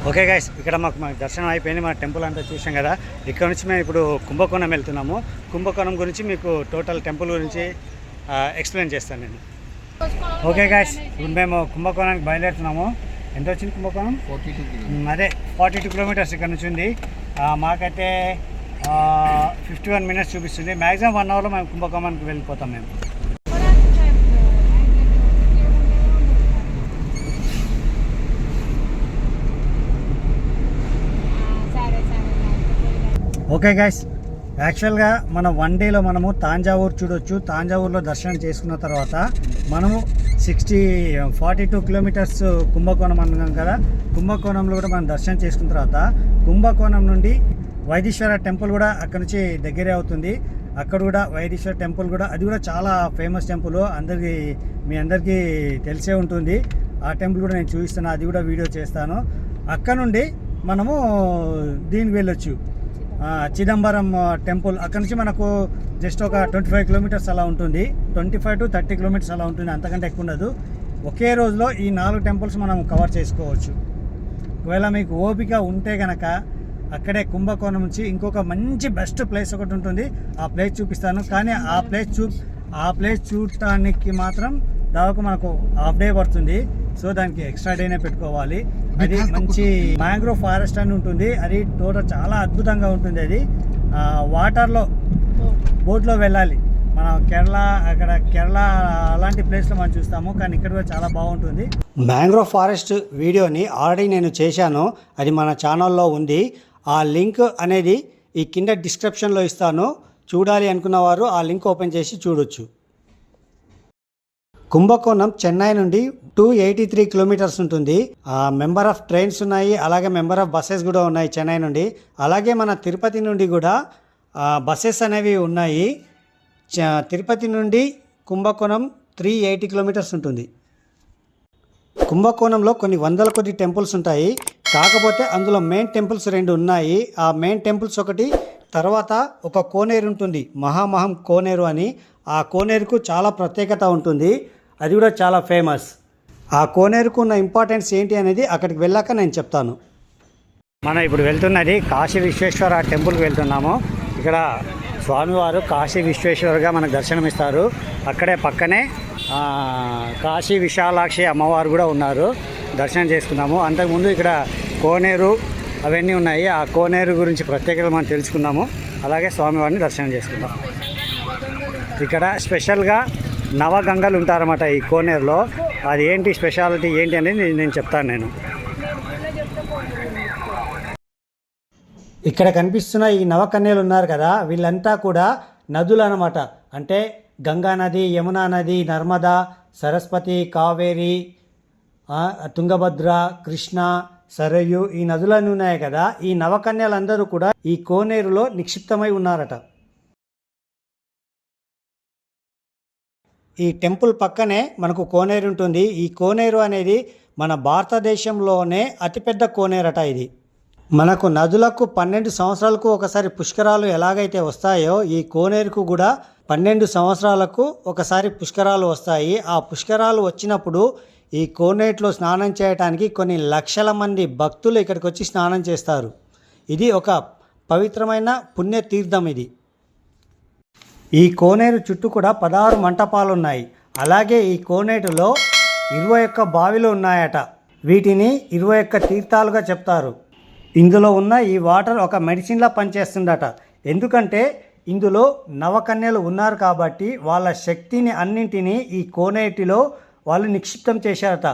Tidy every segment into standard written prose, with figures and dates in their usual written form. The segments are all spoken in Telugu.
ఓకే గైస్, ఇక్కడ మాకు దర్శనం అయిపోయింది. మన టెంపుల్ అంతా చూసాం కదా. ఇక్కడ నుంచి మేము ఇప్పుడు కుంభకోణం వెళ్తున్నాము. కుంభకోణం గురించి మీకు టోటల్ టెంపుల్ గురించి ఎక్స్ప్లెయిన్ చేస్తాను నేను. ఓకే గైస్, ఇప్పుడు మేము కుంభకోణానికి బయలుదేరుతున్నాము. ఎంత వచ్చింది కుంభకోణం? 42 కిలోమీటర్స్ ఇక్కడ నుంచి ఉంది. మాకైతే 51 మినిట్స్ చూపిస్తుంది. మ్యాక్సిమం 1 అవర్లో మేము కుంభకోణానికి వెళ్ళిపోతాం మేము. ఓకే గైస్, యాక్చువల్గా మన 1 డేలో మనము తాంజావూరు చూడొచ్చు. తాంజావూరులో దర్శనం చేసుకున్న తర్వాత మనము 42 కిలోమీటర్స్ కుంభకోణం అన్నాం కదా. కుంభకోణంలో కూడా మనం దర్శనం చేసుకున్న తర్వాత కుంభకోణం నుండి వైదీశ్వర టెంపుల్ కూడా అక్కడ నుంచి దగ్గరే అవుతుంది. అక్కడ కూడా వైదీశ్వర టెంపుల్ కూడా, అది కూడా చాలా ఫేమస్ టెంపుల్, మీ అందరికీ తెలిసే ఉంటుంది. ఆ టెంపుల్ కూడా నేను చూపిస్తాను, అది కూడా వీడియో చేస్తాను. అక్కడ నుండి మనము దీనికి వెళ్ళొచ్చు, చిదంబరం టెంపుల్. అక్కడ నుంచి మనకు జస్ట్ ఒక 25 కిలోమీటర్స్ అలా ఉంటుంది. 25 to 30 కిలోమీటర్స్ అలా ఉంటుంది, అంతకంటే ఎక్కువ ఉండదు. ఒకే రోజులో ఈ 4 టెంపుల్స్ మనం కవర్ చేసుకోవచ్చు. ఒకవేళ మీకు ఓపిక ఉంటే కనుక అక్కడే కుంభకోణం నుంచి ఇంకొక మంచి బెస్ట్ ప్లేస్ ఒకటి ఉంటుంది, ఆ ప్లేస్ చూపిస్తాను. కానీ ఆ ప్లేస్ చూడటానికి మాత్రం దాదాపు మనకు హాఫ్ డే పడుతుంది. సో దానికి ఎక్స్ట్రా డేనే పెట్టుకోవాలి. అది మంచి మ్యాంగ్రోవ్ ఫారెస్ట్ అని ఉంటుంది. అది టోటల్ చాలా అద్భుతంగా ఉంటుంది. అది వాటర్లో బోట్లో వెళ్ళాలి. మనం కేరళ అలాంటి ప్లేస్లో మనం చూస్తాము, కానీ ఇక్కడ కూడా చాలా బాగుంటుంది. మ్యాంగ్రోవ్ ఫారెస్ట్ వీడియోని ఆల్రెడీ నేను చేశాను, అది మన ఛానల్లో ఉంది. ఆ లింక్ అనేది ఈ కింద డిస్క్రిప్షన్లో ఇస్తాను. చూడాలి అనుకున్న వారు ఆ లింక్ ఓపెన్ చేసి చూడొచ్చు. కుంభకోణం చెన్నై నుండి 283 కిలోమీటర్స్ ఉంటుంది. మెంబర్ ఆఫ్ ట్రైన్స్ ఉన్నాయి, అలాగే మెంబర్ ఆఫ్ బస్సెస్ కూడా ఉన్నాయి చెన్నై నుండి. అలాగే మన తిరుపతి నుండి కూడా బస్సెస్ అనేవి ఉన్నాయి. తిరుపతి నుండి కుంభకోణం 380 కిలోమీటర్స్ ఉంటుంది. కుంభకోణంలో కొన్ని వందల కొద్ది టెంపుల్స్ ఉంటాయి. కాకపోతే అందులో మెయిన్ టెంపుల్స్ 2 ఉన్నాయి. ఆ మెయిన్ టెంపుల్స్ ఒకటి, తర్వాత ఒక కోనేరు ఉంటుంది, మహామహం కోనేరు అని. ఆ కోనేరుకు చాలా ప్రత్యేకత ఉంటుంది, అది కూడా చాలా ఫేమస్. ఆ కోనేరుకు ఉన్న ఇంపార్టెన్స్ ఏంటి అనేది అక్కడికి వెళ్ళాక నేను చెప్తాను. మనం ఇప్పుడు వెళ్తున్నది కాశీ విశ్వేశ్వర టెంపుల్కి వెళ్తున్నాము. ఇక్కడ స్వామివారు కాశీ విశ్వేశ్వరగా మనకు దర్శనమిస్తారు. అక్కడే పక్కనే కాశీ విశాలాక్షి అమ్మవారు కూడా ఉన్నారు, దర్శనం చేసుకున్నాము. అంతకుముందు ఇక్కడ కోనేరు అవన్నీ ఉన్నాయి. ఆ కోనేరు గురించి ప్రత్యేకత మనం తెలుసుకుందాము, అలాగే స్వామివారిని దర్శనం చేసుకుందాం. ఇక్కడ స్పెషల్గా నవగంగలు ఉంటారన్నమాట ఈ కోనేరులో. అది ఏంటి స్పెషాలిటీ ఏంటి అనేది నేను చెప్తాను. నేను ఇక్కడ కనిపిస్తున్న ఈ నవకన్యలు ఉన్నారు కదా, వీళ్ళంతా కూడా నదులు అన్నమాట. అంటే గంగా నది, యమునా నది, నర్మదా, సరస్వతి, కావేరి, తుంగభద్ర, కృష్ణ, సరయు, ఈ నదులన్నీ ఉన్నాయి కదా. ఈ నవకన్యలందరూ కూడా ఈ కోనేరులో నిక్షిప్తమై ఉన్నారట. ఈ టెంపుల్ పక్కనే మనకు కోనేరు ఉంటుంది. ఈ కోనేరు అనేది మన భారతదేశంలోనే అతిపెద్ద కోనేరట ఇది. మనకు నదులకు 12 సంవత్సరాలకు ఒకసారి పుష్కరాలు ఎలాగైతే వస్తాయో, ఈ కోనేరుకు కూడా 12 సంవత్సరాలకు ఒకసారి పుష్కరాలు వస్తాయి. ఆ పుష్కరాలు వచ్చినప్పుడు ఈ కోనేరులో స్నానం చేయడానికి కొన్ని లక్షల మంది భక్తులు ఇక్కడికి వచ్చి స్నానం చేస్తారు. ఇది ఒక పవిత్రమైన పుణ్యతీర్థం ఇది. ఈ కోనేరు చుట్టూ కూడా 16 మంటపాలు ఉన్నాయి. అలాగే ఈ కోనేరులో 21 బావిలు ఉన్నాయట. వీటిని 21 తీర్థాలుగా చెప్తారు. ఇందులో ఉన్న ఈ వాటర్ ఒక మెడిసిన్లా పనిచేస్తుందట. ఎందుకంటే ఇందులో నవకన్యలు ఉన్నారు కాబట్టి వాళ్ళ శక్తిని అన్నింటినీ ఈ కోనేటిలో వాళ్ళు నిక్షిప్తం చేశారట.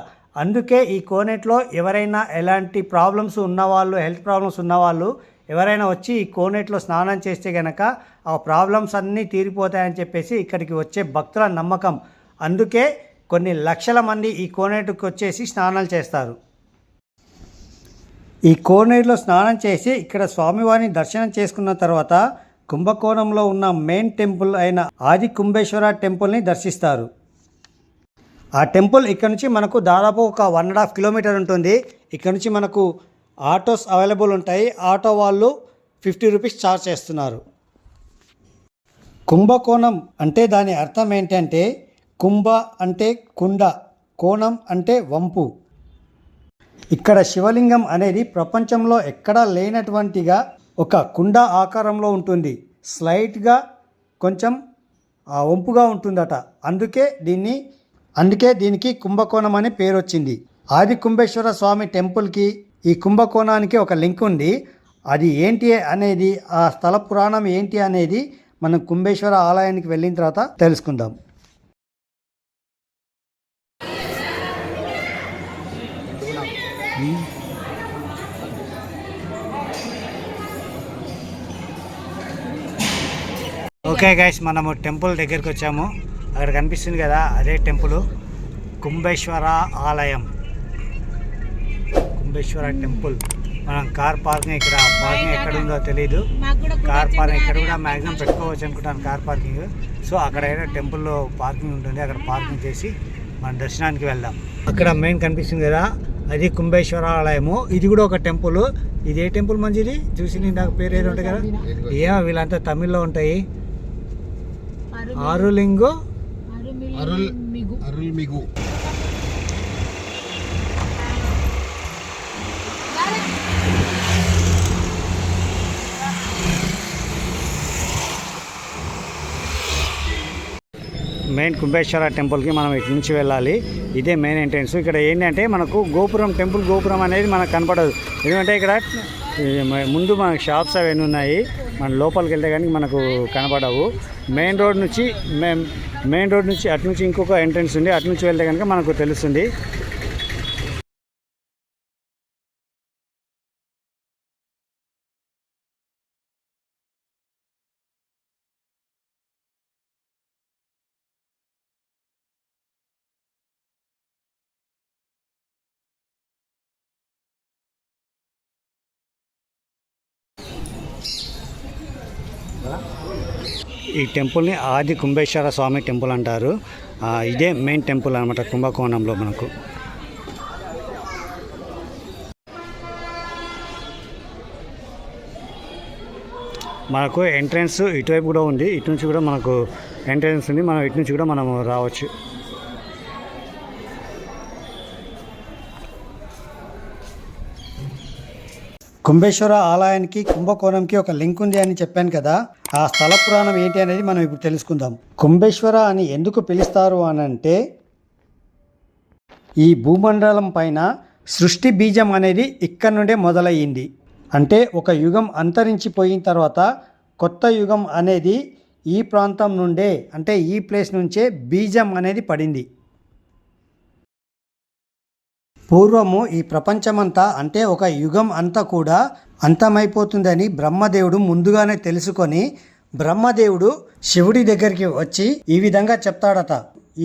అందుకే ఈ కోనేటిలో ఎవరైనా ఎలాంటి ప్రాబ్లమ్స్ ఉన్నవాళ్ళు, హెల్త్ ప్రాబ్లమ్స్ ఉన్నవాళ్ళు ఎవరైనా వచ్చి ఈ కోనేటిలో స్నానం చేస్తే కనుక ఆ ప్రాబ్లమ్స్ అన్నీ తీరిపోతాయని చెప్పేసి ఇక్కడికి వచ్చే భక్తుల నమ్మకం. అందుకే కొన్ని లక్షల మంది ఈ కోనేటికి వచ్చేసి స్నానాలు చేస్తారు. ఈ కోనేరులో స్నానం చేసి ఇక్కడ స్వామివారిని దర్శనం చేసుకున్న తర్వాత కుంభకోణంలో ఉన్న మెయిన్ టెంపుల్ అయిన ఆది కుంభేశ్వర టెంపుల్ని దర్శిస్తారు. ఆ టెంపుల్ ఇక్కడ నుంచి మనకు దాదాపు ఒక 1.5 కిలోమీటర్ ఉంటుంది. ఇక్కడ నుంచి మనకు ఆటోస్ అవైలబుల్ ఉంటాయి. ఆటో వాళ్ళు 50 రూపీస్ ఛార్జ్ చేస్తున్నారు. కుంభకోణం అంటే దాని అర్థం ఏంటంటే, కుంభ అంటే కుండ, కోణం అంటే వంపు. ఇక్కడ శివలింగం అనేది ప్రపంచంలో ఎక్కడా లేనటువంటిగా ఒక కుండ ఆకారంలో ఉంటుంది. స్లైట్గా కొంచెం వంపుగా ఉంటుందట. అందుకే దీనికి కుంభకోణం అనే పేరు వచ్చింది. ఆది కుంభేశ్వర స్వామి టెంపుల్కి ఈ కుంభకోణానికి ఒక లింక్ ఉంది. అది ఏంటి అనేది, ఆ స్థల పురాణం ఏంటి అనేది మనం కుంభేశ్వర ఆలయానికి వెళ్ళిన తర్వాత తెలుసుకుందాం. ఓకే గైస్, మనము టెంపుల్ దగ్గరికి వచ్చాము. అక్కడ కనిపిస్తుంది కదా, అదే టెంపుల్ కుంభేశ్వర ఆలయం, కుంభేశ్వర టెంపుల్. మనం కార్ పార్కింగ్ ఎక్కడ ఉందో తెలీదు. కార్ పార్కింగ్ ఇక్కడ కూడా మ్యాక్సిమం పెట్టుకోవచ్చు అనుకుంటాను, కార్ పార్కింగ్. సో అక్కడైనా టెంపుల్లో పార్కింగ్ ఉంటుంది, అక్కడ పార్కింగ్ చేసి మన దర్శనానికి వెళ్దాం. అక్కడ మెయిన్ కనిపిస్తుంది కదా, అది కుంభేశ్వర ఆలయము. ఇది కూడా ఒక టెంపుల్. ఇది ఏ టెంపుల్ మంచిది చూసి నాకు పేరు ఏదో ఉంటాయి కదా, ఏమో వీళ్ళంతా తమిళ్లో ఉంటాయి. అరులింగు అరుల్మిగు. మెయిన్ కుంభేశ్వర టెంపుల్కి మనం ఇటు నుంచి వెళ్ళాలి. ఇదే మెయిన్ ఎంట్రెన్స్. ఇక్కడ ఏంటంటే మనకు టెంపుల్ గోపురం అనేది మనకు కనపడదు. ఎందుకంటే ఇక్కడ ముందు మనకు షాప్స్ అవన్నీ ఉన్నాయి. మన లోపలికి వెళ్తే కానీ మనకు కనపడవు. మెయిన్ రోడ్ నుంచి అటు నుంచి ఇంకొక ఎంట్రెన్స్ ఉంది, అటు నుంచి వెళ్తే కనుక మనకు తెలుస్తుంది. ఈ టెంపుల్ని ఆది కుంభేశ్వర స్వామి టెంపుల్ అంటారు. ఇదే మెయిన్ టెంపుల్ అనమాట కుంభకోణంలో. మనకు ఎంట్రన్స్ ఇటువైపు కూడా ఉంది, ఇటు నుంచి కూడా మనకు ఎంట్రన్స్ ఉంది. మనం ఇటు నుంచి కూడా మనం రావచ్చు. కుంభేశ్వర ఆలయానికి కుంభకోణంకి ఒక లింక్ ఉంది అని చెప్పాను కదా, ఆ స్థల పురాణం ఏంటి అనేది మనం ఇప్పుడు తెలుసుకుందాం. కుంభేశ్వర అని ఎందుకు పిలుస్తారు అనంటే, ఈ భూమండలం పైన సృష్టి బీజం అనేది ఇక్కడ నుండే మొదలయ్యింది. అంటే ఒక యుగం అంతరించిపోయిన తర్వాత కొత్త యుగం అనేది ఈ ప్రాంతం నుండే, అంటే ఈ ప్లేస్ నుంచే బీజం అనేది పడింది. పూర్వము ఈ ప్రపంచమంతా, అంటే ఒక యుగం అంతా కూడా అంతమైపోతుందని బ్రహ్మదేవుడు ముందుగానే తెలుసుకొని, బ్రహ్మదేవుడు శివుడి దగ్గరికి వచ్చి ఈ విధంగా చెప్తాడట,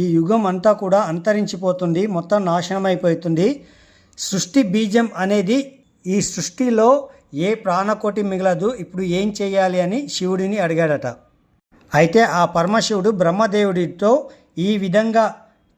ఈ యుగం అంతా కూడా అంతరించిపోతుంది, మొత్తం నాశనం అయిపోతుంది. సృష్టి బీజం అనేది, ఈ సృష్టిలో ఏ ప్రాణకోటి మిగలదు, ఇప్పుడు ఏం చేయాలి అని శివుడిని అడిగాడట. అయితే ఆ పరమశివుడు బ్రహ్మదేవుడితో ఈ విధంగా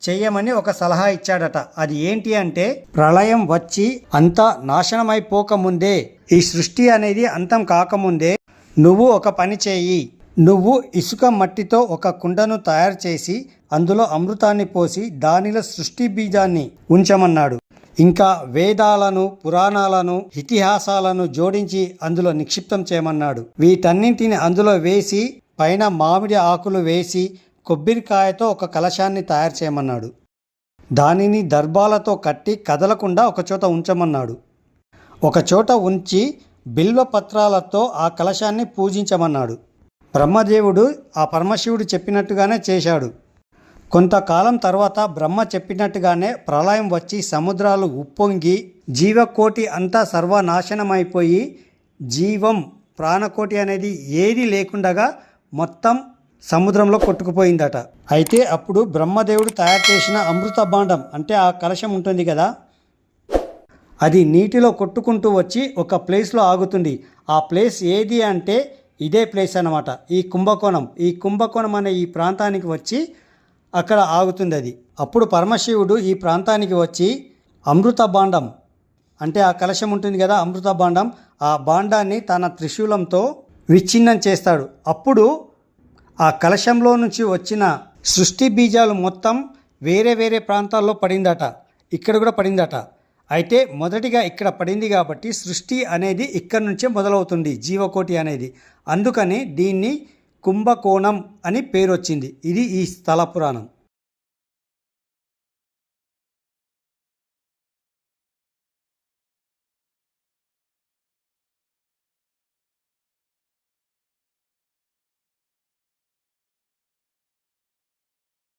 చెయ్యమని ఒక సలహా ఇచ్చాడట. అది ఏంటి అంటే, ప్రళయం వచ్చి అంతా నాశనమైపోకముందే, ఈ సృష్టి అనేది అంతం కాకముందే నువ్వు ఒక పని చేయి. నువ్వు ఇసుక మట్టితో ఒక కుండను తయారు చేసి అందులో అమృతాన్ని పోసి దానిలో సృష్టి బీజాన్ని ఉంచమన్నాడు. ఇంకా వేదాలను, పురాణాలను, ఇతిహాసాలను జోడించి అందులో నిక్షిప్తం చేయమన్నాడు. వీటన్నింటిని అందులో వేసి పైన మామిడి ఆకులు వేసి కొబ్బరికాయతో ఒక కలశాన్ని తయారు చేయమన్నాడు. దానిని దర్భాలతో కట్టి కదలకుండా ఒకచోట ఉంచమన్నాడు. ఒకచోట ఉంచి బిల్వపత్రాలతో ఆ కలశాన్ని పూజించమన్నాడు. బ్రహ్మదేవుడు ఆ పరమశివుడు చెప్పినట్టుగానే చేశాడు. కొంతకాలం తర్వాత బ్రహ్మ చెప్పినట్టుగానే ప్రళయం వచ్చి సముద్రాలు ఉప్పొంగి జీవకోటి అంతా సర్వనాశనమైపోయి జీవం, ప్రాణకోటి అనేది ఏది లేకుండగా మొత్తం సముద్రంలో కొట్టుకుపోయిందట. అయితే అప్పుడు బ్రహ్మదేవుడు తయారు చేసిన అమృత భాండం, అంటే ఆ కలశం ఉంటుంది కదా, అది నీటిలో కొట్టుకుంటూ వచ్చి ఒక ప్లేస్లో ఆగుతుంది. ఆ ప్లేస్ ఏది అంటే ఇదే ప్లేస్ అన్నమాట, ఈ కుంభకోణం అనే ఈ ప్రాంతానికి వచ్చి అక్కడ ఆగుతుంది అది. అప్పుడు పరమశివుడు ఈ ప్రాంతానికి వచ్చి అమృత భాండం, అంటే ఆ కలశం ఉంటుంది కదా, అమృత భాండం, ఆ భాండాన్ని తన త్రిశూలంతో విచ్ఛిన్నం చేస్తాడు. అప్పుడు ఆ కలశంలో నుంచి వచ్చిన సృష్టి బీజాలు మొత్తం వేరే వేరే ప్రాంతాల్లో పడిందట, ఇక్కడ కూడా పడిందట. అయితే మొదటిగా ఇక్కడ పడింది కాబట్టి సృష్టి అనేది ఇక్కడ నుంచే మొదలవుతుంది, జీవకోటి అనేది. అందుకని దీన్ని కుంభకోణం అని పేరు వచ్చింది. ఇది ఈ స్థల పురాణం.